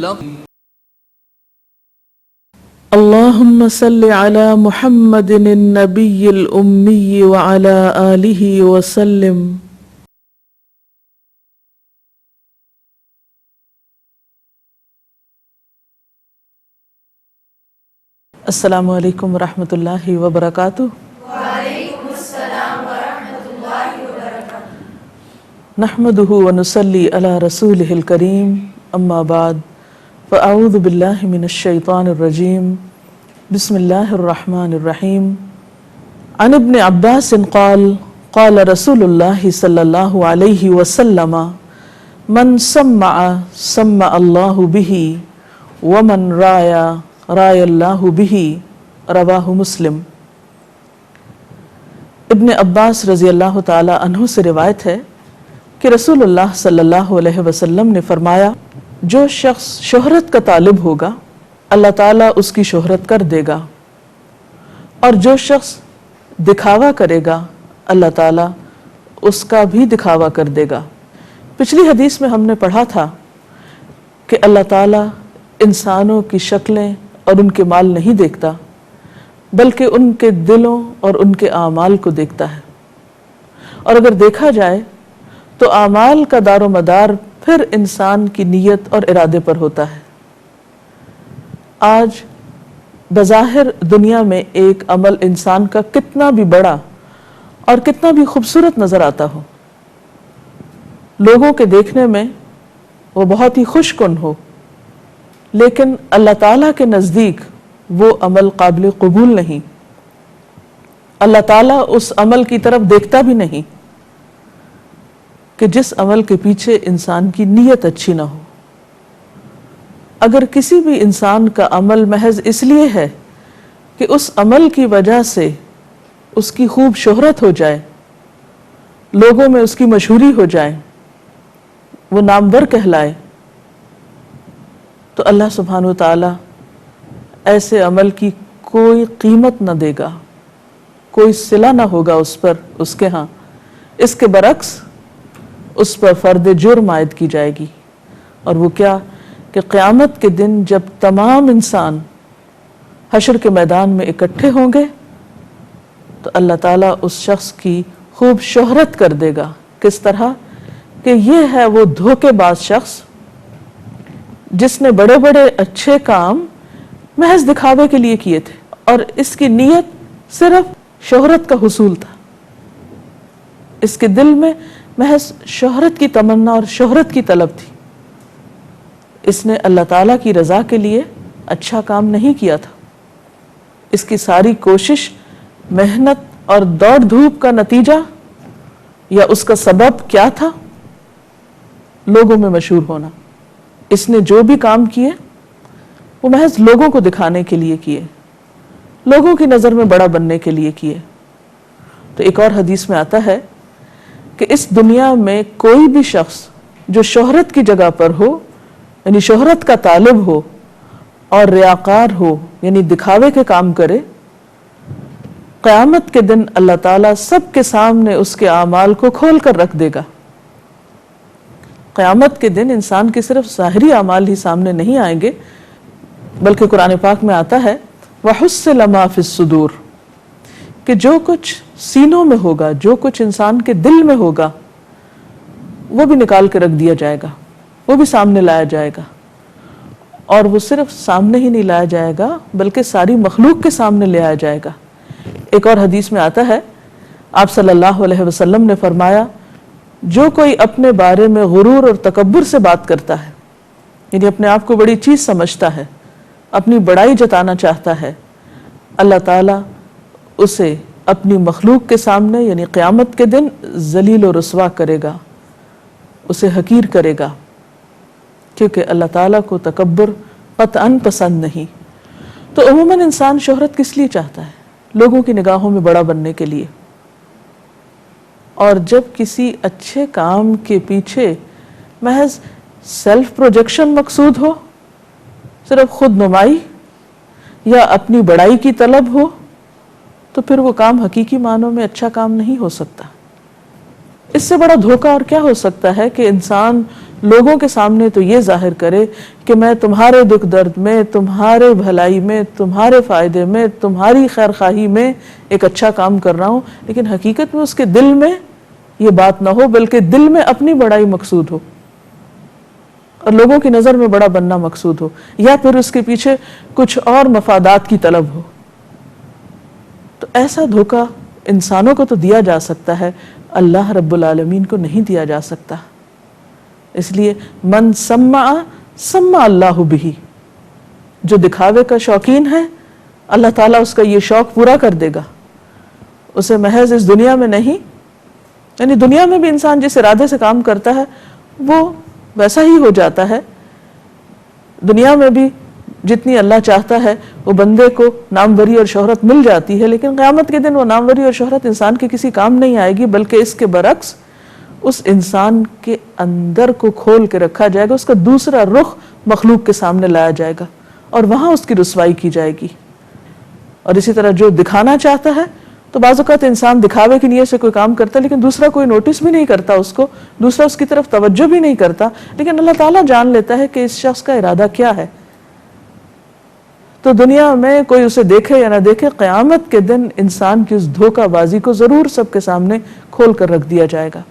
وسلم۔ اللهم صل على محمد النبي الأمي وعلى آله وسلم۔ السلام علیکم ورحمۃ اللہ وبرکاتہ۔ وعلیکم السلام ورحمۃ اللہ وبرکاتہ۔ نحمده ونصلي على رسوله الكريم، اما بعد فاعوذ باللہ من الشیطان الرجیم، بسم اللہ الرحمن الرحیم۔ عن ابن عباس قال قال رسول اللہ صلی اللہ علیہ وسلم من سمع سمع اللہ به ومن رایا رائے اللہ بہ، رواہ مسلم۔ ابن عباس رضی اللہ تعالی عنہ سے روایت ہے کہ رسول اللہ صلی اللہ علیہ وسلم نے فرمایا، جو شخص شہرت کا طالب ہوگا اللہ تعالیٰ اس کی شہرت کر دے گا، اور جو شخص دکھاوا کرے گا اللہ تعالیٰ اس کا بھی دکھاوا کر دے گا۔ پچھلی حدیث میں ہم نے پڑھا تھا کہ اللہ تعالیٰ انسانوں کی شکلیں اور ان کے مال نہیں دیکھتا، بلکہ ان کے دلوں اور ان کے اعمال کو دیکھتا ہے، اور اگر دیکھا جائے تو اعمال کا دار و مدار پھر انسان کی نیت اور ارادے پر ہوتا ہے۔ آج بظاہر دنیا میں ایک عمل انسان کا کتنا بھی بڑا اور کتنا بھی خوبصورت نظر آتا ہو، لوگوں کے دیکھنے میں وہ بہت ہی خوش کن ہو، لیکن اللہ تعالیٰ کے نزدیک وہ عمل قابل قبول نہیں۔ اللہ تعالیٰ اس عمل کی طرف دیکھتا بھی نہیں کہ جس عمل کے پیچھے انسان کی نیت اچھی نہ ہو۔ اگر کسی بھی انسان کا عمل محض اس لیے ہے کہ اس عمل کی وجہ سے اس کی خوب شہرت ہو جائے، لوگوں میں اس کی مشہوری ہو جائے، وہ نامور کہلائے، تو اللہ سبحانہ وتعالی ایسے عمل کی کوئی قیمت نہ دے گا، کوئی صلہ نہ ہوگا اس پر اس کے ہاں۔ اس کے برعکس اس پر فرد جرم عائد کی جائے گی، اور وہ کیا کہ قیامت کے دن جب تمام انسان حشر کے میدان میں اکٹھے ہوں گے تو اللہ تعالیٰ اس شخص کی خوب شہرت کر دے گا۔ کس طرح کہ یہ ہے وہ دھوکے باز شخص جس نے بڑے بڑے اچھے کام محض دکھاوے کے لیے کیے تھے، اور اس کی نیت صرف شہرت کا حصول تھا، اس کے دل میں محض شہرت کی تمنا اور شہرت کی طلب تھی۔ اس نے اللہ تعالیٰ کی رضا کے لیے اچھا کام نہیں کیا تھا۔ اس کی ساری کوشش، محنت اور دوڑ دھوپ کا نتیجہ یا اس کا سبب کیا تھا؟ لوگوں میں مشہور ہونا۔ اس نے جو بھی کام کیے وہ محض لوگوں کو دکھانے کے لیے کیے، لوگوں کی نظر میں بڑا بننے کے لیے کیے۔ تو ایک اور حدیث میں آتا ہے کہ اس دنیا میں کوئی بھی شخص جو شہرت کی جگہ پر ہو، یعنی شہرت کا طالب ہو اور ریاکار ہو، یعنی دکھاوے کے کام کرے، قیامت کے دن اللہ تعالیٰ سب کے سامنے اس کے اعمال کو کھول کر رکھ دے گا۔ قیامت کے دن انسان کے صرف ظاہری اعمال ہی سامنے نہیں آئیں گے، بلکہ قرآن پاک میں آتا ہے وَحُصِّلَ مَا فِي الصُّدُورِ، کہ جو کچھ سینوں میں ہوگا، جو کچھ انسان کے دل میں ہوگا، وہ بھی نکال کے رکھ دیا جائے گا، وہ بھی سامنے لایا جائے گا، اور وہ صرف سامنے ہی نہیں لایا جائے گا بلکہ ساری مخلوق کے سامنے لے آیا جائے گا۔ ایک اور حدیث میں آتا ہے، آپ صلی اللہ علیہ وسلم نے فرمایا، جو کوئی اپنے بارے میں غرور اور تکبر سے بات کرتا ہے، یعنی اپنے آپ کو بڑی چیز سمجھتا ہے، اپنی بڑائی جتانا چاہتا ہے، اللہ تعالیٰ اسے اپنی مخلوق کے سامنے یعنی قیامت کے دن ذلیل و رسوا کرے گا، اسے حقیر کرے گا، کیونکہ اللہ تعالیٰ کو تکبر قطعاً پسند نہیں۔ تو عموماً انسان شہرت کس لیے چاہتا ہے؟ لوگوں کی نگاہوں میں بڑا بننے کے لیے۔ اور جب کسی اچھے کام کے پیچھے محض سیلف پروجیکشن مقصود ہو، صرف خود نمائی یا اپنی بڑائی کی طلب ہو، تو پھر وہ کام حقیقی معنوں میں اچھا کام نہیں ہو سکتا۔ اس سے بڑا دھوکہ اور کیا ہو سکتا ہے کہ انسان لوگوں کے سامنے تو یہ ظاہر کرے کہ میں تمہارے دکھ درد میں، تمہارے بھلائی میں، تمہارے فائدے میں، تمہاری خیر خواہی میں ایک اچھا کام کر رہا ہوں، لیکن حقیقت میں اس کے دل میں یہ بات نہ ہو، بلکہ دل میں اپنی بڑائی مقصود ہو اور لوگوں کی نظر میں بڑا بننا مقصود ہو، یا پھر اس کے پیچھے کچھ اور مفادات کی طلب ہو۔ تو ایسا دھوکہ انسانوں کو تو دیا جا سکتا ہے، اللہ رب العالمین کو نہیں دیا جا سکتا۔ اس لیے من سمع سمع اللہ بہ، جو دکھاوے کا شوقین ہے اللہ تعالیٰ اس کا یہ شوق پورا کر دے گا، اسے محض اس دنیا میں نہیں، یعنی دنیا میں بھی انسان جس ارادے سے کام کرتا ہے وہ ویسا ہی ہو جاتا ہے۔ دنیا میں بھی جتنی اللہ چاہتا ہے وہ بندے کو ناموری اور شہرت مل جاتی ہے، لیکن قیامت کے دن وہ ناموری اور شہرت انسان کے کسی کام نہیں آئے گی، بلکہ اس کے برعکس اس انسان کے اندر کو کھول کے رکھا جائے گا، اس کا دوسرا رخ مخلوق کے سامنے لایا جائے گا اور وہاں اس کی رسوائی کی جائے گی۔ اور اسی طرح جو دکھانا چاہتا ہے تو بعض اوقات انسان دکھاوے کی نیت سے کوئی کام کرتا ہے لیکن دوسرا کوئی نوٹس بھی نہیں کرتا اس کو، دوسرا اس کی طرف توجہ بھی نہیں کرتا، لیکن اللہ تعالیٰ جان لیتا ہے کہ اس شخص کا ارادہ کیا ہے۔ تو دنیا میں کوئی اسے دیکھے یا نہ دیکھے، قیامت کے دن انسان کی اس دھوکہ بازی کو ضرور سب کے سامنے کھول کر رکھ دیا جائے گا۔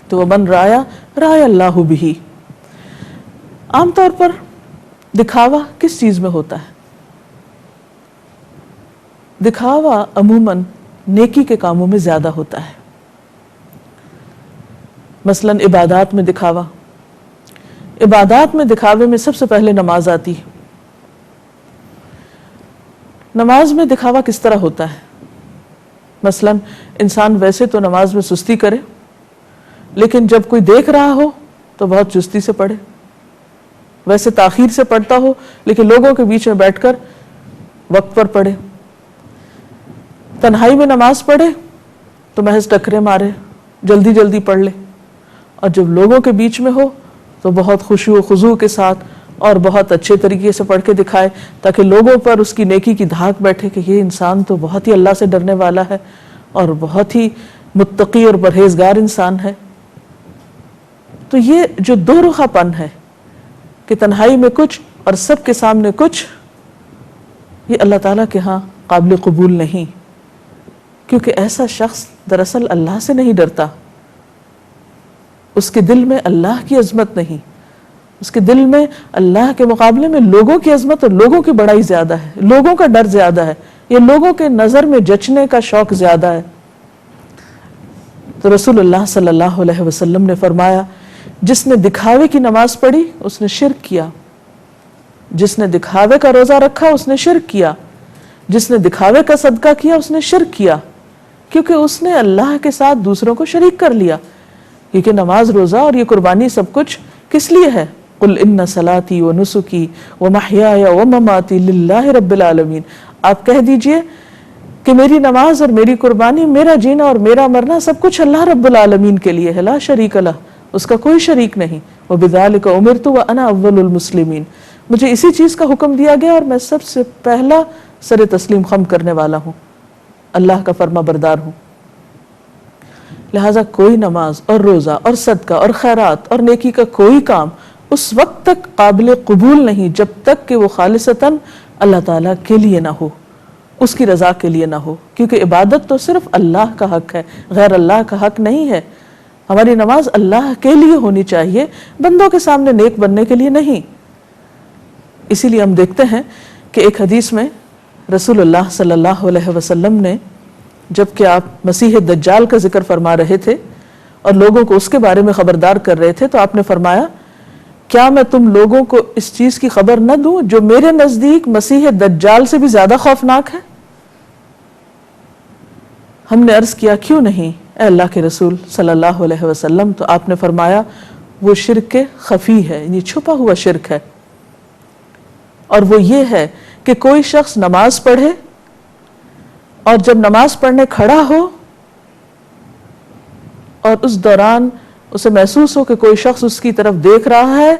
تو وَمَنْ رَايَ رَايَ اللَّهُ بِهِ۔ عام طور پر دکھاوا کس چیز میں ہوتا ہے؟ دکھاوا عموماً نیکی کے کاموں میں زیادہ ہوتا ہے، مثلاً عبادات میں دکھاوا۔ عبادات میں دکھاوے میں سب سے پہلے نماز آتی ہے۔ نماز میں دکھاوا کس طرح ہوتا ہے؟ مثلاً انسان ویسے تو نماز میں سستی کرے، لیکن جب کوئی دیکھ رہا ہو تو بہت چستی سے پڑھے، ویسے تاخیر سے پڑھتا ہو لیکن لوگوں کے بیچ میں بیٹھ کر وقت پر پڑھے، تنہائی میں نماز پڑھے تو محض ٹکرے مارے، جلدی جلدی پڑھ لے، اور جب لوگوں کے بیچ میں ہو تو بہت خشوع و خضوع کے ساتھ اور بہت اچھے طریقے سے پڑھ کے دکھائے تاکہ لوگوں پر اس کی نیکی کی دھاک بیٹھے کہ یہ انسان تو بہت ہی اللہ سے ڈرنے والا ہے اور بہت ہی متقی اور پرہیزگار انسان ہے۔ تو یہ جو دو رخا پن ہے کہ تنہائی میں کچھ اور سب کے سامنے کچھ، یہ اللہ تعالیٰ کے ہاں قابل قبول نہیں، کیونکہ ایسا شخص دراصل اللہ سے نہیں ڈرتا، اس کے دل میں اللہ کی عظمت نہیں، اس کے دل میں اللہ کے مقابلے میں لوگوں کی عظمت اور لوگوں کی بڑائی زیادہ ہے، لوگوں کا ڈر زیادہ ہے، یہ لوگوں کے نظر میں جچنے کا شوق زیادہ ہے۔ تو رسول اللہ صلی اللہ علیہ وسلم نے فرمایا، جس نے دکھاوے کی نماز پڑھی اس نے شرک کیا، جس نے دکھاوے کا روزہ رکھا اس نے شرک کیا، جس نے دکھاوے کا صدقہ کیا اس نے شرک کیا، کیونکہ اس نے اللہ کے ساتھ دوسروں کو شریک کر لیا۔ کیونکہ نماز، روزہ اور یہ قربانی سب کچھ کس لیے ہے؟ قل ان صلاتي ونسكي ومحياي ومماتي للہ رب العالمین، آپ کہہ دیجئے کہ میری نماز اور میری قربانی، میرا جینا اور میرا مرنا سب کچھ اللہ رب العالمین کے لیے ہے، لا شریک لہ، اس کا کوئی شریک نہیں۔ وبذلک امرت وانا اول المسلمین، مجھے اسی چیز کا حکم دیا گیا اور میں سب سے پہلا سر تسلیم خم کرنے والا ہوں، اللہ کا فرما بردار ہوں۔ لہٰذا کوئی نماز اور روزہ اور صدقہ اور خیرات اور نیکی کا کوئی کام اس وقت تک قابل قبول نہیں جب تک کہ وہ خالصتاً اللہ تعالیٰ کے لیے نہ ہو، اس کی رضا کے لیے نہ ہو، کیونکہ عبادت تو صرف اللہ کا حق ہے، غیر اللہ کا حق نہیں ہے۔ ہماری نماز اللہ کے لیے ہونی چاہیے، بندوں کے سامنے نیک بننے کے لیے نہیں۔ اسی لیے ہم دیکھتے ہیں کہ ایک حدیث میں رسول اللہ صلی اللہ علیہ وسلم نے، جبکہ آپ مسیح دجال کا ذکر فرما رہے تھے اور لوگوں کو اس کے بارے میں خبردار کر رہے تھے، تو آپ نے فرمایا، کیا میں تم لوگوں کو اس چیز کی خبر نہ دوں جو میرے نزدیک مسیح دجال سے بھی زیادہ خوفناک ہے؟ ہم نے عرض کیا، کیوں نہیں اے اللہ کے رسول صلی اللہ علیہ وسلم؟ تو آپ نے فرمایا، وہ شرک خفی ہے، یعنی چھپا ہوا شرک ہے، اور وہ یہ ہے کہ کوئی شخص نماز پڑھے اور جب نماز پڑھنے کھڑا ہو اور اس دوران اسے محسوس ہو کہ کوئی شخص اس کی طرف دیکھ رہا ہے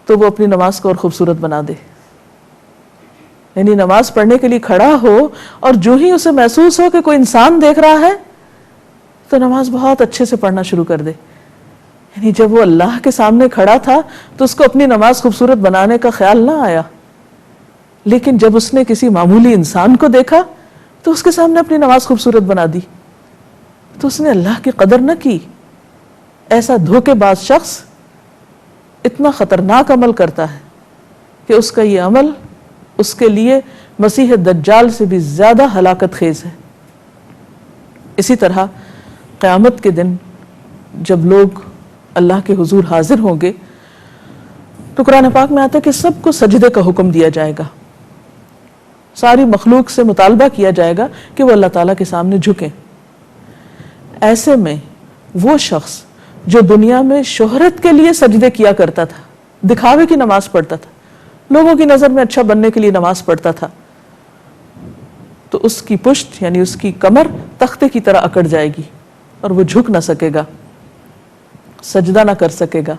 تو وہ اپنی نماز کو اور خوبصورت بنا دے، یعنی نماز پڑھنے کے لیے کھڑا ہو اور جو ہی اسے محسوس ہو کہ کوئی انسان دیکھ رہا ہے تو نماز بہت اچھے سے پڑھنا شروع کر دے، یعنی جب وہ اللہ کے سامنے کھڑا تھا تو اس کو اپنی نماز خوبصورت بنانے کا خیال نہ آیا، لیکن جب اس نے کسی معمولی انسان کو دیکھا تو اس کے سامنے اپنی نماز خوبصورت بنا دی، تو اس نے اللہ کی قدر نہ کی۔ ایسا دھوکے باز شخص اتنا خطرناک عمل کرتا ہے کہ اس کا یہ عمل اس کے لیے مسیح دجال سے بھی زیادہ ہلاکت خیز ہے۔ اسی طرح قیامت کے دن جب لوگ اللہ کے حضور حاضر ہوں گے تو قرآن پاک میں آتا ہے کہ سب کو سجدے کا حکم دیا جائے گا، ساری مخلوق سے مطالبہ کیا جائے گا کہ وہ اللہ تعالیٰ کے سامنے جھکیں۔ ایسے میں وہ شخص جو دنیا میں شہرت کے لیے سجدے کیا کرتا تھا، دکھاوے کی نماز پڑھتا تھا، لوگوں کی نظر میں اچھا بننے کے لیے نماز پڑھتا تھا، تو اس کی پشت یعنی اس کی کمر تختے کی طرح اکڑ جائے گی اور وہ جھک نہ سکے گا، سجدہ نہ کر سکے گا،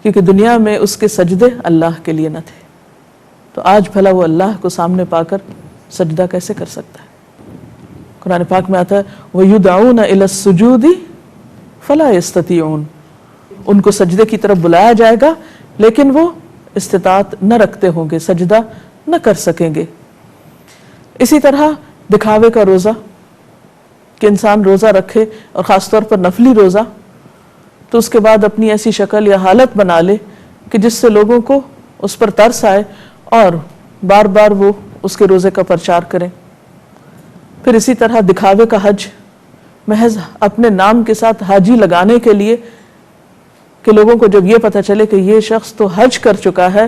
کیونکہ دنیا میں اس کے سجدے اللہ کے لیے نہ تھے۔ تو آج بھلا وہ اللہ کو سامنے پا کر سجدہ کیسے کر سکتا ہے؟ قرآن پاک میں آتا ہے وَيُدْعَوْنَ إِلَى السُّجُودِ فَلَا يَسْتَطِيعُونَ، ان کو سجدے کی طرف بلایا جائے گا لیکن وہ استطاعت نہ رکھتے ہوں گے، سجدہ نہ کر سکیں گے۔ اسی طرح دکھاوے کا روزہ، کہ انسان روزہ رکھے اور خاص طور پر نفلی روزہ، تو اس کے بعد اپنی ایسی شکل یا حالت بنا لے کہ جس سے لوگوں کو اس پر ترس آئے اور بار بار وہ اس کے روزے کا پرچار کریں۔ پھر اسی طرح دکھاوے کا حج، محض اپنے نام کے ساتھ حاجی لگانے کے لیے کہ لوگوں کو جب یہ پتہ چلے کہ یہ شخص تو حج کر چکا ہے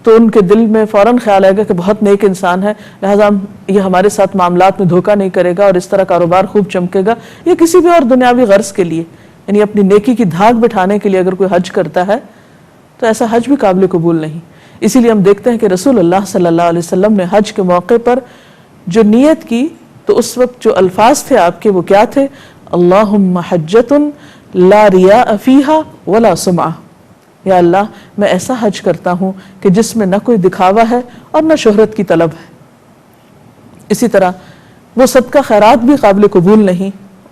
تو ان کے دل میں فوراً خیال آئے گا کہ بہت نیک انسان ہے، لہٰذا یہ ہمارے ساتھ معاملات میں دھوکہ نہیں کرے گا اور اس طرح کاروبار خوب چمکے گا، یا کسی بھی اور دنیاوی غرض کے لیے، یعنی اپنی نیکی کی دھاک بٹھانے کے لیے اگر کوئی حج کرتا ہے تو ایسا حج بھی قابل قبول نہیں۔ اسی لیے ہم دیکھتے ہیں کہ رسول اللہ صلی اللہ علیہ وسلم نے حج کے موقع پر جو نیت کی تو اس وقت جو الفاظ تھے آپ کے وہ کیا تھے؟ اللہم حجۃ لا ریاء فیہا ولا سمعہ، یا اللہ میں ایسا حج کرتا ہوں کہ جس میں نہ کوئی دکھاوا ہے اور نہ شہرت کی طلب ہے۔ اسی طرح وہ صدقہ خیرات بھی قابل قبول نہیں،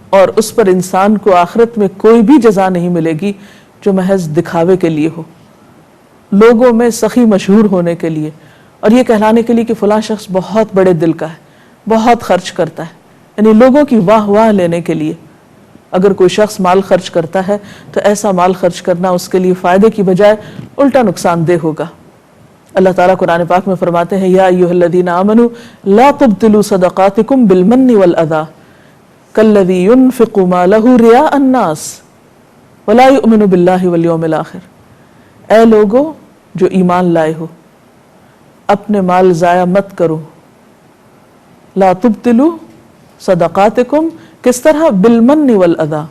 اور اس پر انسان کو آخرت میں کوئی بھی جزا نہیں ملے گی جو محض دکھاوے کے لیے ہو، لوگوں میں سخی مشہور ہونے کے لیے، اور یہ کہلانے کے لیے کہ فلاں شخص بہت بڑے دل کا ہے، بہت خرچ کرتا ہے، یعنی لوگوں کی واہ واہ لینے کے لیے۔ اگر کوئی شخص مال خرچ کرتا ہے تو ایسا مال خرچ کرنا اس کے لیے فائدے کی بجائے الٹا نقصان دہ ہوگا۔ اللہ تعالیٰ قرآن پاک میں فرماتے ہیں یا ایھا الذین آمنوا لا تبطلوا صدقاتکم بالمن والأذى کالذی ينفق مالہ رئاء الناس ولا یؤمن باللہ والیوم الآخر، اے لوگو جو ایمان لائے ہو، اپنے مال ضائع مت کرو۔ لا تبطلوا صدقاتکم، کس طرح؟ بالمن والاذی،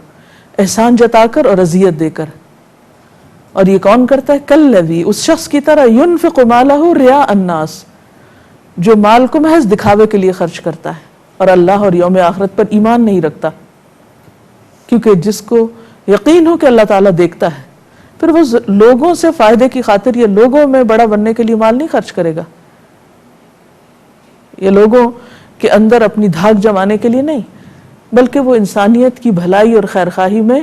احسان جتا کر اور اذیت دے کر۔ اور یہ کون کرتا ہے؟ کالذی، اس شخص کی طرح، ينفق مالہ رئاء الناس، جو مال کو محض دکھاوے کے لیے خرچ کرتا ہے اور اللہ اور یوم آخرت پر ایمان نہیں رکھتا۔ کیونکہ جس کو یقین ہو کہ اللہ تعالیٰ دیکھتا ہے، پھر وہ لوگوں سے فائدے کی خاطر یا لوگوں میں بڑا بننے کے لیے مال نہیں خرچ کرے گا، یا لوگوں کے اندر اپنی دھاک جمانے کے لیے نہیں، بلکہ وہ انسانیت کی بھلائی اور خیرخواہی میں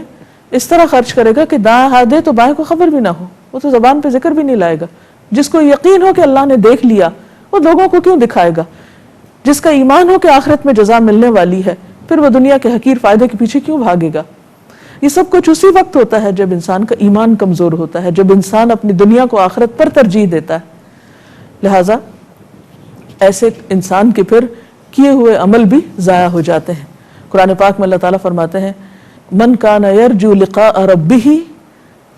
اس طرح خرچ کرے گا کہ دائیں ہاتھ دے تو بائیں کو خبر بھی نہ ہو، وہ تو زبان پہ ذکر بھی نہیں لائے گا۔ جس کو یقین ہو کہ اللہ نے دیکھ لیا، وہ لوگوں کو کیوں دکھائے گا؟ جس کا ایمان ہو کہ آخرت میں جزا ملنے والی ہے، پھر وہ دنیا کے حقیر فائدے کے پیچھے کیوں بھاگے گا؟ یہ سب کچھ اسی وقت ہوتا ہے جب انسان کا ایمان کمزور ہوتا ہے، جب انسان اپنی دنیا کو آخرت پر ترجیح دیتا ہے۔ لہٰذا ایسے انسان کے پھر کیے ہوئے عمل بھی ضائع ہو جاتے ہیں۔ قرآن پاک میں اللہ تعالیٰ فرماتے ہیں من کان یرجو لقاء ربہ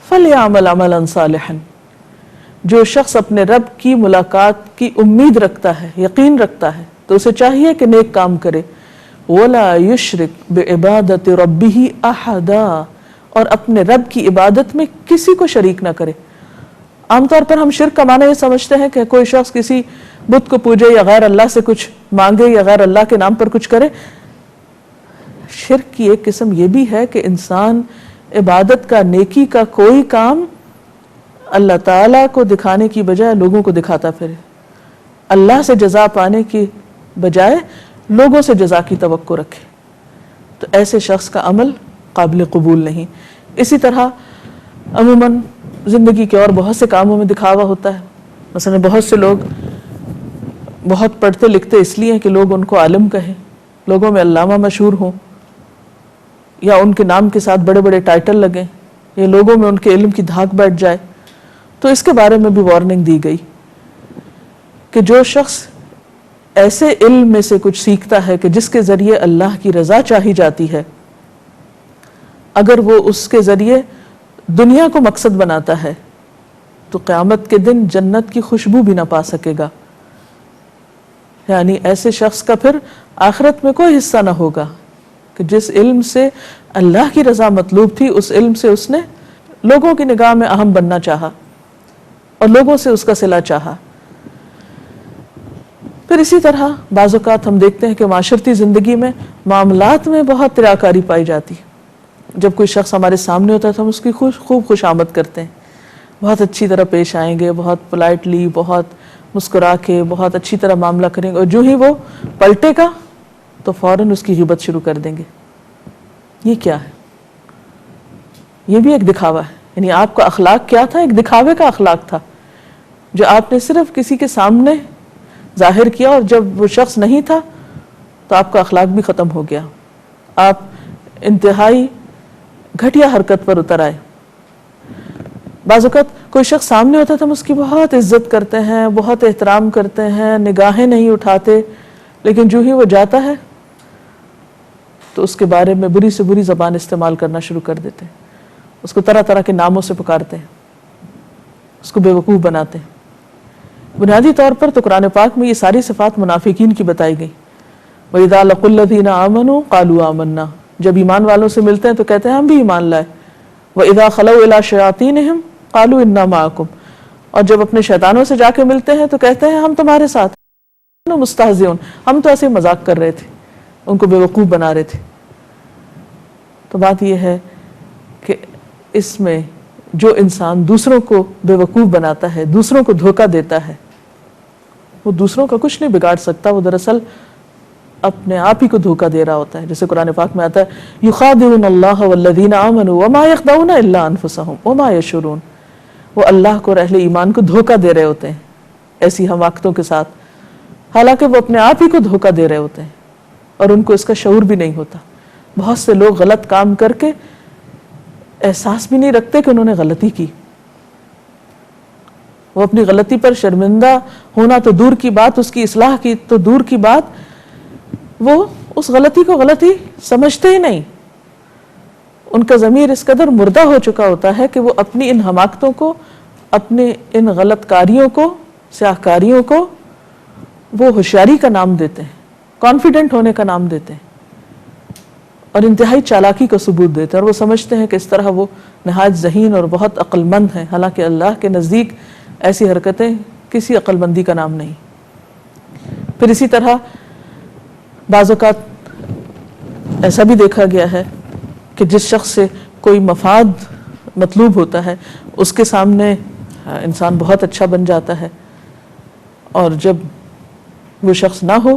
فلیعمل عملا صالحا، جو شخص اپنے رب کی ملاقات کی امید رکھتا ہے، یقین رکھتا ہے، تو اسے چاہیے کہ نیک کام کرے۔ ولا یشرک بعبادۃ ربہ احدا، اور اپنے رب کی عبادت میں کسی کو شریک نہ کرے۔ عام طور پر ہم شرک کا معنی یہ سمجھتے ہیں کہ کوئی شخص کسی بت کو پوجے یا غیر اللہ سے کچھ مانگے یا غیر اللہ کے نام پر کچھ کرے۔ شرک کی ایک قسم یہ بھی ہے کہ انسان عبادت کا، نیکی کا کوئی کام اللہ تعالیٰ کو دکھانے کی بجائے لوگوں کو دکھاتا پھرے، اللہ سے جزا پانے کی بجائے لوگوں سے جزا کی توقع رکھے، تو ایسے شخص کا عمل قابل قبول نہیں۔ اسی طرح عموماً زندگی کے اور بہت سے کاموں میں دکھاوا ہوتا ہے. مثلا بہت سے لوگ بہت پڑھتے لکھتے اس لیے ہیں کہ لوگ ان کو عالم کہیں، لوگوں میں علامہ مشہور ہوں، یا ان کے نام کے ساتھ بڑے بڑے ٹائٹل لگیں، یا لوگوں میں ان کے علم کی دھاک بیٹھ جائے. تو اس کے بارے میں بھی وارننگ دی گئی کہ جو شخص ایسے علم میں سے کچھ سیکھتا ہے کہ جس کے ذریعے اللہ کی رضا چاہی جاتی ہے، اگر وہ اس کے ذریعے دنیا کو مقصد بناتا ہے تو قیامت کے دن جنت کی خوشبو بھی نہ پا سکے گا. یعنی ایسے شخص کا پھر آخرت میں کوئی حصہ نہ ہوگا کہ جس علم سے اللہ کی رضا مطلوب تھی، اس علم سے اس نے لوگوں کی نگاہ میں اہم بننا چاہا اور لوگوں سے اس کا صلہ چاہا. پھر اسی طرح بعض اوقات ہم دیکھتے ہیں کہ معاشرتی زندگی میں معاملات میں بہت رعاکاری پائی جاتی ہے. جب کوئی شخص ہمارے سامنے ہوتا ہے تو ہم اس کی خوب خوش آمد کرتے ہیں، بہت اچھی طرح پیش آئیں گے، بہت پولائٹلی، بہت مسکرا کے، بہت اچھی طرح معاملہ کریں گے، اور جو ہی وہ پلٹے گا تو فوراً اس کی غیبت شروع کر دیں گے. یہ کیا ہے؟ یہ بھی ایک دکھاوا ہے. یعنی آپ کا اخلاق کیا تھا؟ ایک دکھاوے کا اخلاق تھا جو آپ نے صرف کسی کے سامنے ظاہر کیا، اور جب وہ شخص نہیں تھا تو آپ کا اخلاق بھی ختم ہو گیا. آپ انتہائی گھٹیا حرکت پر اتر آئے. بعض اوقات کوئی شخص سامنے ہوتا ہے تو ہم اس کی بہت عزت کرتے ہیں، بہت احترام کرتے ہیں، نگاہیں نہیں اٹھاتے، لیکن جو ہی وہ جاتا ہے تو اس کے بارے میں بری سے بری زبان استعمال کرنا شروع کر دیتے ہیں، اس کو طرح طرح کے ناموں سے پکارتے ہیں، اس کو بیوقوف بناتے ہیں. بنیادی طور پر تو قرآن پاک میں یہ ساری صفات منافقین کی بتائی گئی. وَإِذَا لَقُوا الَّذِينَ آمَنُوا قَالُوا آمَنَّا، جب ایمان والوں سے ملتے ہیں تو کہتے ہیں ہم بھی ایمان لائے. وَإِذَا خَلَوْا إِلَىٰ شَيَاطِينِهِمْ قَالُوا إِنَّا مَعَكُمْ، اور جب اپنے شیطانوں سے جا کے ملتے ہیں تو کہتے ہیں ہم تمہارے ساتھ مستہزئون، ہم تو ایسے مذاق کر رہے تھے، ان کو بیوقوف بنا رہے تھے. تو بات یہ ہے کہ اس میں جو انسان دوسروں کو بیوقوف بناتا ہے، دوسروں کو دھوکہ دیتا ہے، وہ دوسروں کا کچھ نہیں بگاڑ سکتا، وہ دراصل اپنے آپ ہی کو دھوکہ دے رہا ہوتا ہے. جیسے قرآن پاک میں آتا ہے یخادعون اللہ والذین آمنوا وما یخدعون الا انفسهم وما یشعرون، وہ اللہ کو اور اہل ایمان کو دھوکہ دے رہے ہوتے ہیں ایسی حماقتوں کے ساتھ، حالانکہ وہ اپنے آپ ہی کو دھوکہ دے رہے ہوتے ہیں اور ان کو اس کا شعور بھی نہیں ہوتا. بہت سے لوگ غلط کام کر کے احساس بھی نہیں رکھتے کہ انہوں نے غلطی کی، وہ اپنی غلطی پر شرمندہ ہونا تو دور کی بات، اس کی اصلاح کی تو دور کی بات، وہ اس غلطی کو غلطی سمجھتے ہی نہیں. ان کا ضمیر اس قدر مردہ ہو چکا ہوتا ہے کہ وہ اپنی ان حماقتوں کو، اپنے ان غلط کاریوں کو، سیاہ کاریوں کو وہ ہوشیاری کا نام دیتے ہیں، کانفیڈنٹ ہونے کا نام دیتے ہیں، اور انتہائی چالاکی کا ثبوت دیتے ہیں، اور وہ سمجھتے ہیں کہ اس طرح وہ نہایت ذہین اور بہت عقل مند ہیں، حالانکہ اللہ کے نزدیک ایسی حرکتیں کسی عقل مندی کا نام نہیں. پھر اسی طرح بعض اوقات ایسا بھی دیکھا گیا ہے کہ جس شخص سے کوئی مفاد مطلوب ہوتا ہے اس کے سامنے انسان بہت اچھا بن جاتا ہے، اور جب وہ شخص نہ ہو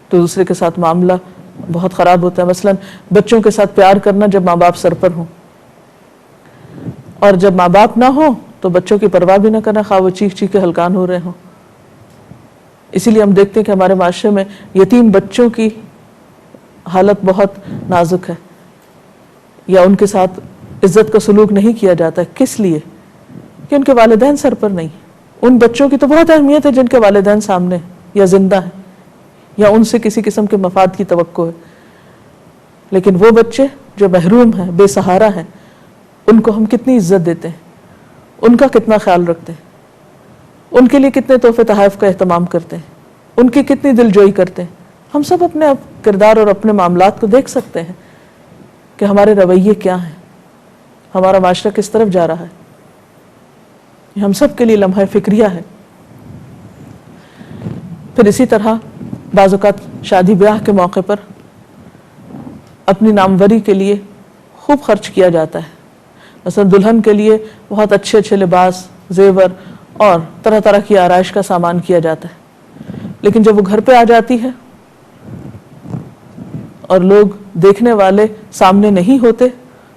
تو دوسرے کے ساتھ معاملہ بہت خراب ہوتا ہے. مثلا بچوں کے ساتھ پیار کرنا جب ماں باپ سر پر ہوں، اور جب ماں باپ نہ ہو تو بچوں کی پرواہ بھی نہ کرنا، خواہ وہ چیخ چیخ کے ہلکان ہو رہے ہوں. اسی لیے ہم دیکھتے ہیں کہ ہمارے معاشرے میں یتیم بچوں کی حالت بہت نازک ہے، یا ان کے ساتھ عزت کا سلوک نہیں کیا جاتا. کس لیے؟ کہ ان کے والدین سر پر نہیں. ان بچوں کی تو بہت اہمیت ہے جن کے والدین سامنے یا زندہ ہیں، یا ان سے کسی قسم کے مفاد کی توقع ہے، لیکن وہ بچے جو محروم ہیں، بے سہارا ہیں، ان کو ہم کتنی عزت دیتے ہیں، ان کا کتنا خیال رکھتے ہیں، ان کے لیے کتنے تحفے تحائف کا اہتمام کرتے ہیں، ان کی کتنی دلجوئی کرتے ہیں. ہم سب اپنے کردار اور اپنے معاملات کو دیکھ سکتے ہیں کہ ہمارے رویے کیا ہیں، ہمارا معاشرہ کس طرف جا رہا ہے. یہ ہم سب کے لیے لمحہ فکریہ ہے. پھر اسی طرح بعض اوقات شادی بیاہ کے موقع پر اپنی ناموری کے لیے خوب خرچ کیا جاتا ہے. مثلا دلہن کے لیے بہت اچھے اچھے لباس، زیور اور طرح طرح کی آرائش کا سامان کیا جاتا ہے، لیکن جب وہ گھر پہ آ جاتی ہے اور لوگ دیکھنے والے سامنے نہیں ہوتے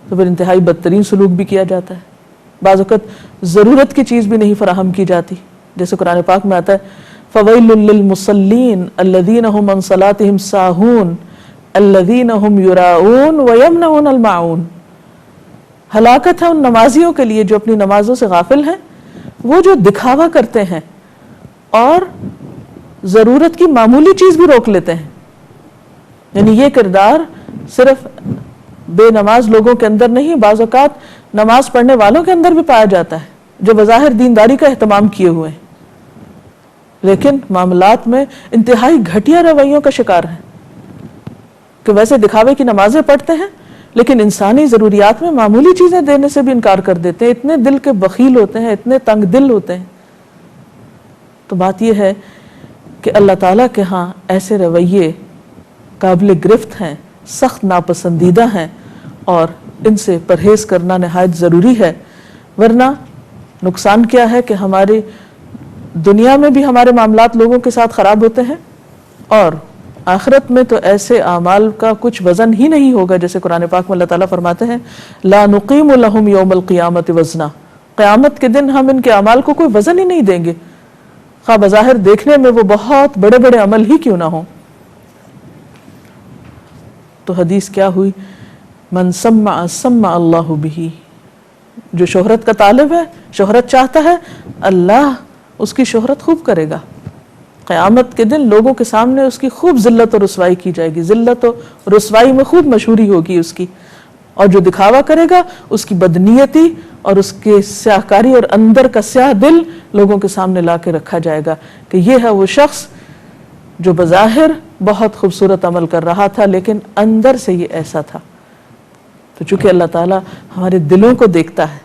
تو پھر انتہائی بدترین سلوک بھی کیا جاتا ہے. بعض اوقات ضرورت کی چیز بھی نہیں فراہم کی جاتی، جیسے قرآن پاک میں آتا ہے فَوَيْلٌ لِّلْمُصَلِّينَ الَّذِينَ هُمْ عَنْ صَلَاتِهِمْ سَاهُونَ الَّذِينَ هُمْ يُرَاءُونَ وَيَمْنَعُونَ الْمَاعُونَ۔ ہلاکت ہے ان نمازیوں کے لیے جو اپنی نمازوں سے غافل ہیں، وہ جو دکھاوا کرتے ہیں اور ضرورت کی معمولی چیز بھی روک لیتے ہیں۔ یعنی یہ کردار صرف بے نماز لوگوں کے اندر نہیں، بعض اوقات نماز پڑھنے والوں کے اندر بھی پایا جاتا ہے جو بظاہر دینداری کا اہتمام کیے ہوئے ہیں لیکن معاملات میں انتہائی گھٹیا رویوں کا شکار ہیں، کہ ویسے دکھاوے کی نمازیں پڑھتے ہیں لیکن انسانی ضروریات میں معمولی چیزیں دینے سے بھی انکار کر دیتے ہیں، اتنے دل کے بخیل ہوتے ہیں، اتنے تنگ دل ہوتے ہیں۔ تو بات یہ ہے کہ اللہ تعالیٰ کے ہاں ایسے رویے قابل گرفت ہیں، سخت ناپسندیدہ ہیں، اور ان سے پرہیز کرنا نہایت ضروری ہے، ورنہ نقصان کیا ہے کہ ہماری دنیا میں بھی ہمارے معاملات لوگوں کے ساتھ خراب ہوتے ہیں، اور آخرت میں تو ایسے اعمال کا کچھ وزن ہی نہیں ہوگا، جیسے قرآن پاک میں اللہ تعالیٰ فرماتے ہیں لا نقیم لہم یوم القیامت وزنا، قیامت کے دن ہم ان کے اعمال کو کوئی وزن ہی نہیں دیں گے، خواہ بظاہر دیکھنے میں وہ بہت بڑے بڑے عمل ہی کیوں نہ ہوں۔ تو حدیث کیا ہوئی؟ من سمع سمع اللہ بہ، جو شہرت کا طالب ہے، شہرت چاہتا ہے، اللہ اس کی شہرت خوب کرے گا، قیامت کے دن لوگوں کے سامنے اس کی خوب ذلت اور رسوائی کی جائے گی، ذلت اور رسوائی میں خوب مشہوری ہوگی اس کی، اور جو دکھاوا کرے گا اس کی بدنیتی اور اس کے سیاہکاری اور اندر کا سیاہ دل لوگوں کے سامنے لا کے رکھا جائے گا کہ یہ ہے وہ شخص جو بظاہر بہت خوبصورت عمل کر رہا تھا لیکن اندر سے یہ ایسا تھا۔ تو چونکہ اللہ تعالیٰ ہمارے دلوں کو دیکھتا ہے،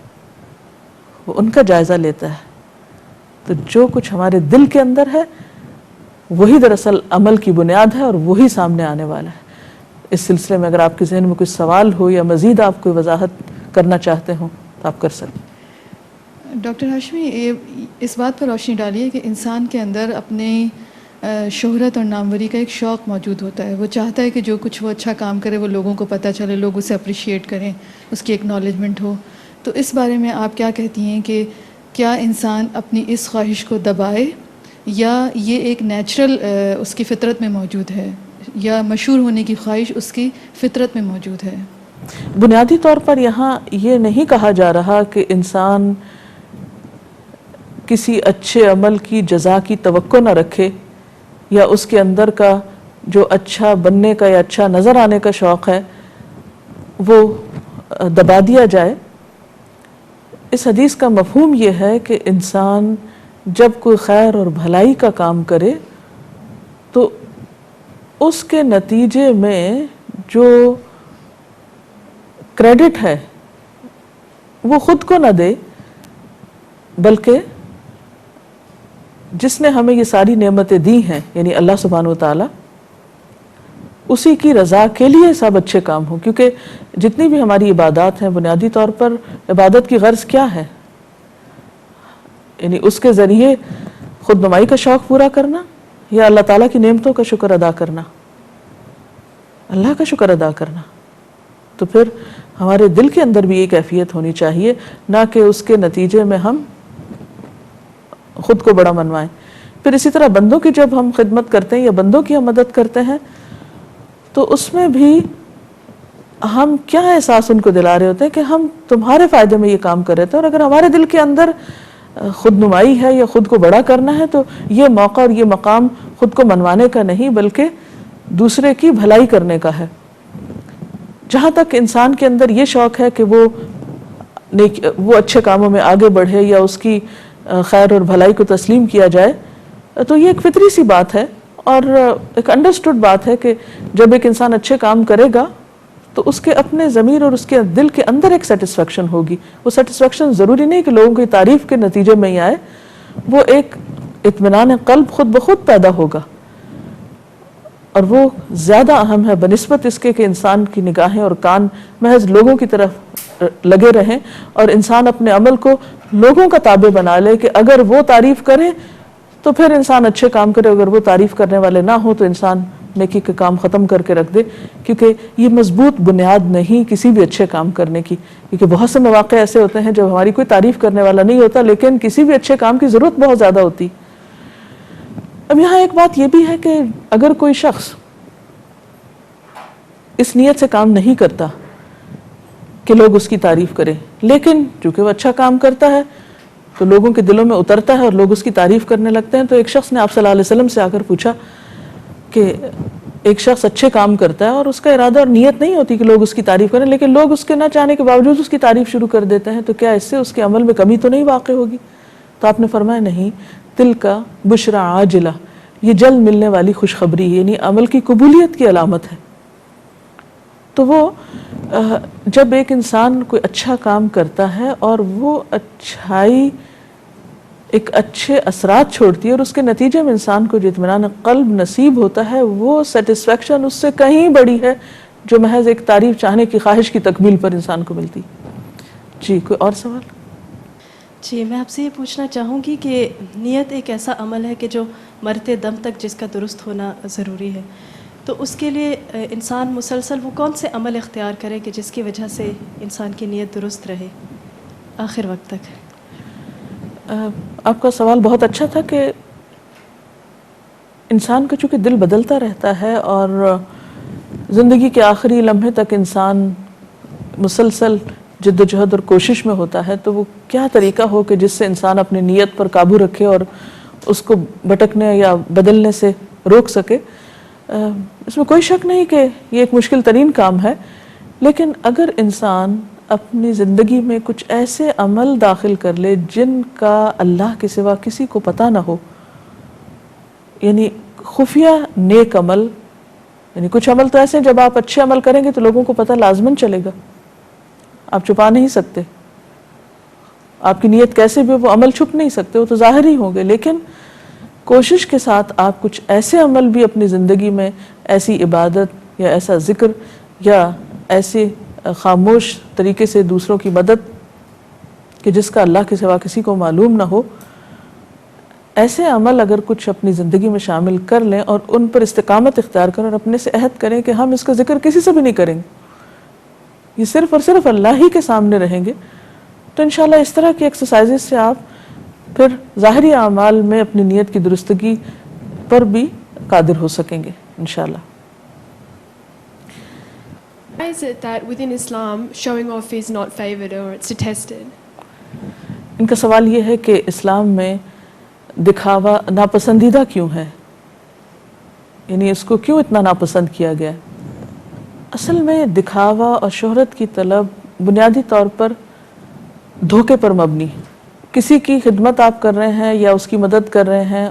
وہ ان کا جائزہ لیتا ہے، تو جو کچھ ہمارے دل کے اندر ہے وہی دراصل عمل کی بنیاد ہے اور وہی سامنے آنے والا ہے۔ اس سلسلے میں اگر آپ کے ذہن میں کوئی سوال ہو یا مزید آپ کوئی وضاحت کرنا چاہتے ہوں تو آپ کر سکیں۔ ڈاکٹر ہاشمی، اس بات پر روشنی ڈالیے کہ انسان کے اندر اپنی شہرت اور ناموری کا ایک شوق موجود ہوتا ہے، وہ چاہتا ہے کہ جو کچھ وہ اچھا کام کرے وہ لوگوں کو پتہ چلے، لوگ اسے اپریشیٹ کریں، اس کی ایکنالجمنٹ ہو۔ تو اس بارے میں آپ کیا کہتی ہیں کہ کیا انسان اپنی اس خواہش کو دبائے یا یہ ایک نیچرل اس کی فطرت میں موجود ہے، یا مشہور ہونے کی خواہش اس کی فطرت میں موجود ہے؟ بنیادی طور پر یہاں یہ نہیں کہا جا رہا کہ انسان کسی اچھے عمل کی جزا کی توقع نہ رکھے یا اس کے اندر کا جو اچھا بننے کا یا اچھا نظر آنے کا شوق ہے وہ دبا دیا جائے۔ اس حدیث کا مفہوم یہ ہے کہ انسان جب کوئی خیر اور بھلائی کا کام کرے تو اس کے نتیجے میں جو کریڈٹ ہے وہ خود کو نہ دے، بلکہ جس نے ہمیں یہ ساری نعمتیں دی ہیں یعنی اللہ سبحانہ و تعالی، اسی کی رضا کے لیے سب اچھے کام ہوں، کیونکہ جتنی بھی ہماری عبادات ہیں بنیادی طور پر عبادت کی غرض کیا ہے؟ یعنی اس کے ذریعے خود نمائی کا شوق پورا کرنا یا اللہ تعالیٰ کی نعمتوں کا شکر ادا کرنا، اللہ کا شکر ادا کرنا۔ تو پھر ہمارے دل کے اندر بھی یہ کیفیت ہونی چاہیے، نہ کہ اس کے نتیجے میں ہم خود کو بڑا منوائیں۔ پھر اسی طرح بندوں کی جب ہم خدمت کرتے ہیں یا بندوں کی ہم مدد کرتے ہیں تو اس میں بھی ہم کیا احساس ان کو دلا رہے ہوتے ہیں کہ ہم تمہارے فائدے میں یہ کام کر رہے تھے، اور اگر ہمارے دل کے اندر خود نمائی ہے یا خود کو بڑا کرنا ہے تو یہ موقع اور یہ مقام خود کو منوانے کا نہیں بلکہ دوسرے کی بھلائی کرنے کا ہے۔ جہاں تک انسان کے اندر یہ شوق ہے کہ وہ اچھے کاموں میں آگے بڑھے یا اس کی خیر اور بھلائی کو تسلیم کیا جائے، تو یہ ایک فطری سی بات ہے اور ایک انڈرسٹوڈ بات ہے کہ جب ایک انسان اچھے کام کرے گا تو اس کے اپنے ضمیر اور اس کے دل کے اندر ایک سیٹسفیکشن ہوگی۔ وہ سیٹسفیکشن ضروری نہیں کہ لوگوں کی تعریف کے نتیجے میں ہی آئے، وہ ایک اطمینان قلب خود بخود پیدا ہوگا، اور وہ زیادہ اہم ہے بنسبت اس کے کہ انسان کی نگاہیں اور کان محض لوگوں کی طرف لگے رہیں اور انسان اپنے عمل کو لوگوں کا تابع بنا لے کہ اگر وہ تعریف کرے تو پھر انسان اچھے کام کرے، اگر وہ تعریف کرنے والے نہ ہوں تو انسان نیکی کا کام ختم کر کے رکھ دے، کیونکہ یہ مضبوط بنیاد نہیں کسی بھی اچھے کام کرنے کی. کیونکہ بہت سے مواقع ایسے ہوتے ہیں جب ہماری کوئی تعریف کرنے والا نہیں ہوتا لیکن کسی بھی اچھے کام کی ضرورت بہت زیادہ ہوتی. اب یہاں ایک بات یہ بھی ہے کہ اگر کوئی شخص اس نیت سے کام نہیں کرتا کہ لوگ اس کی تعریف کریں، لیکن چونکہ وہ اچھا کام کرتا ہے تو لوگوں کے دلوں میں اترتا ہے اور لوگ اس کی تعریف کرنے لگتے ہیں. تو ایک شخص نے آپ صلی اللہ علیہ وسلم سے آ کر پوچھا کہ ایک شخص اچھے کام کرتا ہے اور اس کا ارادہ اور نیت نہیں ہوتی کہ لوگ اس کی تعریف کریں، لیکن لوگ اس کے نہ چاہنے کے باوجود اس کی تعریف شروع کر دیتے ہیں، تو کیا اس سے اس کے عمل میں کمی تو نہیں واقع ہوگی؟ تو آپ نے فرمایا نہیں، تل کا بشرا عاجلہ، یہ جلد ملنے والی خوشخبری، یعنی عمل کی قبولیت کی علامت ہے. تو وہ جب ایک انسان کوئی اچھا کام کرتا ہے اور وہ اچھائی ایک اچھے اثرات چھوڑتی ہے اور اس کے نتیجے میں انسان کو جو اطمینان قلب نصیب ہوتا ہے، وہ سیٹسفیکشن اس سے کہیں بڑی ہے جو محض ایک تعریف چاہنے کی خواہش کی تکمیل پر انسان کو ملتی. جی کوئی اور سوال؟ جی میں آپ سے یہ پوچھنا چاہوں گی کہ نیت ایک ایسا عمل ہے کہ جو مرتے دم تک جس کا درست ہونا ضروری ہے، تو اس کے لیے انسان مسلسل وہ کون سے عمل اختیار کرے کہ جس کی وجہ سے انسان کی نیت درست رہے آخر وقت تک؟ آپ کا سوال بہت اچھا تھا کہ انسان کا چونکہ دل بدلتا رہتا ہے اور زندگی کے آخری لمحے تک انسان مسلسل جد و جہد اور کوشش میں ہوتا ہے، تو وہ کیا طریقہ ہو کہ جس سے انسان اپنی نیت پر قابو رکھے اور اس کو بھٹکنے یا بدلنے سے روک سکے. اس میں کوئی شک نہیں کہ یہ ایک مشکل ترین کام ہے، لیکن اگر انسان اپنی زندگی میں کچھ ایسے عمل داخل کر لے جن کا اللہ کے سوا کسی کو پتہ نہ ہو، یعنی خفیہ نیک عمل، یعنی کچھ عمل تو ایسے ہیں جب آپ اچھے عمل کریں گے تو لوگوں کو پتہ لازماً چلے گا، آپ چھپا نہیں سکتے، آپ کی نیت کیسے بھی وہ عمل چھپ نہیں سکتے، وہ تو ظاہر ہی ہوں گے. لیکن کوشش کے ساتھ آپ کچھ ایسے عمل بھی اپنی زندگی میں، ایسی عبادت یا ایسا ذکر یا ایسے خاموش طریقے سے دوسروں کی مدد کہ جس کا اللہ کے سوا کسی کو معلوم نہ ہو، ایسے عمل اگر کچھ اپنی زندگی میں شامل کر لیں اور ان پر استقامت اختیار کریں اور اپنے سے عہد کریں کہ ہم اس کا ذکر کسی سے بھی نہیں کریں گے، یہ صرف اور صرف اللہ ہی کے سامنے رہیں گے، تو انشاءاللہ اس طرح کی ایکسرسائزز سے آپ پھر ظاہری اعمال میں اپنی نیت کی درستگی پر بھی قادر ہو سکیں گے انشاءاللہ. Why is it that within Islam showing off is not favoured or it's detested? ان کا سوال یہ ہے کہ اسلام میں دکھاوا ناپسندیدہ کیوں ہے، یعنی اس کو کیوں اتنا ناپسند کیا گیا ہے؟ اصل میں دکھاوا اور شہرت کی طلب بنیادی طور پر دھوکے پر مبنی. کسی کی خدمت آپ کر رہے ہیں یا اس کی مدد کر رہے ہیں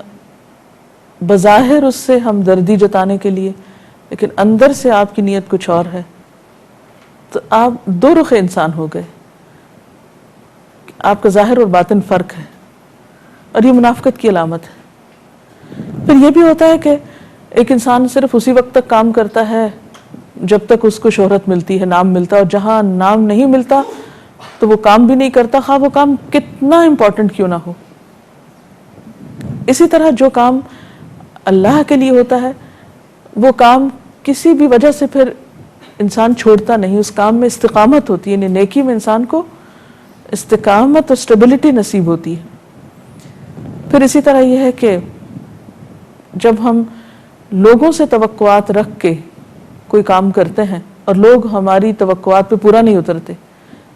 بظاہر اس سے ہمدردی جتانے کے لیے، لیکن اندر سے آپ کی نیت کچھ اور ہے، تو آپ دو رخ انسان ہو گئے. آپ کا ظاہر اور باطن فرق ہے اور یہ منافقت کی علامت ہے. پھر یہ بھی ہوتا ہے کہ ایک انسان صرف اسی وقت تک کام کرتا ہے جب تک اس کو شہرت ملتی ہے، نام ملتا ہے، اور جہاں نام نہیں ملتا تو وہ کام بھی نہیں کرتا، خواہ وہ کام کتنا امپورٹنٹ کیوں نہ ہو. اسی طرح جو کام اللہ کے لیے ہوتا ہے وہ کام کسی بھی وجہ سے پھر انسان چھوڑتا نہیں، اس کام میں استقامت ہوتی ہے، یعنی نیکی میں انسان کو استقامت اور اسٹیبلٹی نصیب ہوتی ہے. پھر اسی طرح یہ ہے کہ جب ہم لوگوں سے توقعات رکھ کے کوئی کام کرتے ہیں اور لوگ ہماری توقعات پہ پورا نہیں اترتے،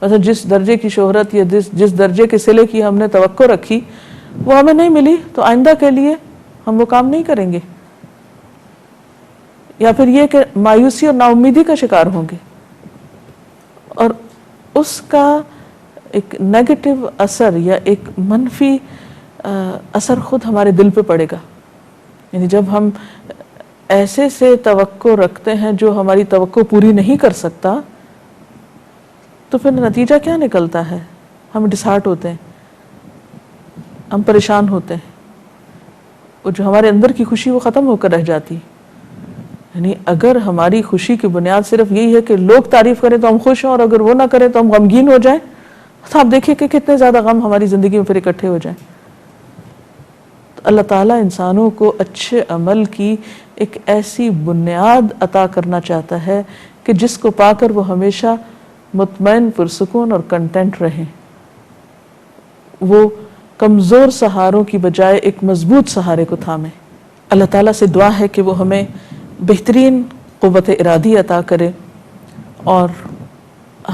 مثلا جس درجے کی شہرت یا جس درجے کے صلے کی ہم نے توقع رکھی وہ ہمیں نہیں ملی، تو آئندہ کے لیے ہم وہ کام نہیں کریں گے، یا پھر یہ کہ مایوسی اور نا امیدی کا شکار ہوں گے، اور اس کا ایک نیگیٹو اثر یا ایک منفی اثر خود ہمارے دل پہ پڑے گا. یعنی جب ہم ایسے سے توقع رکھتے ہیں جو ہماری توقع پوری نہیں کر سکتا، تو پھر نتیجہ کیا نکلتا ہے؟ ہم ڈسہارٹ ہوتے ہیں، ہم پریشان ہوتے ہیں، اور جو ہمارے اندر کی خوشی وہ ختم ہو کر رہ جاتی. یعنی اگر ہماری خوشی کی بنیاد صرف یہی ہے کہ لوگ تعریف کریں تو ہم خوش ہوں اور اگر وہ نہ کریں تو ہم غمگین ہو جائیں، تو آپ دیکھیں کہ کتنے زیادہ غم ہماری زندگی میں پھر اکٹھے ہو جائیں. تو اللہ تعالیٰ انسانوں کو اچھے عمل کی ایک ایسی بنیاد عطا کرنا چاہتا ہے کہ جس کو پا کر وہ ہمیشہ مطمئن، پرسکون اور کنٹینٹ رہیں. وہ کمزور سہاروں کی بجائے ایک مضبوط سہارے کو تھامیں. اللہ تعالیٰ سے دعا ہے کہ وہ ہمیں بہترین قوت ارادی عطا کرے اور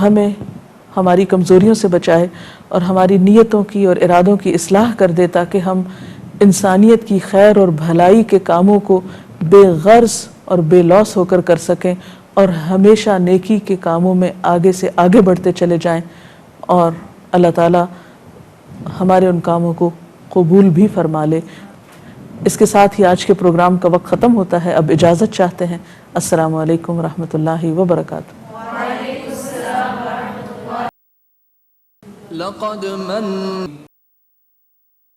ہمیں ہماری کمزوریوں سے بچائے اور ہماری نیتوں کی اور ارادوں کی اصلاح کر دے تاکہ ہم انسانیت کی خیر اور بھلائی کے کاموں کو بے غرض اور بے لوث ہو کر سکیں اور ہمیشہ نیکی کے کاموں میں آگے سے آگے بڑھتے چلے جائیں، اور اللہ تعالیٰ ہمارے ان کاموں کو قبول بھی فرما لے. اس کے ساتھ ہی آج کے پروگرام کا وقت ختم ہوتا ہے. اب اجازت چاہتے ہیں. السلام علیکم ورحمۃ اللہ وبرکاتہ. لقد من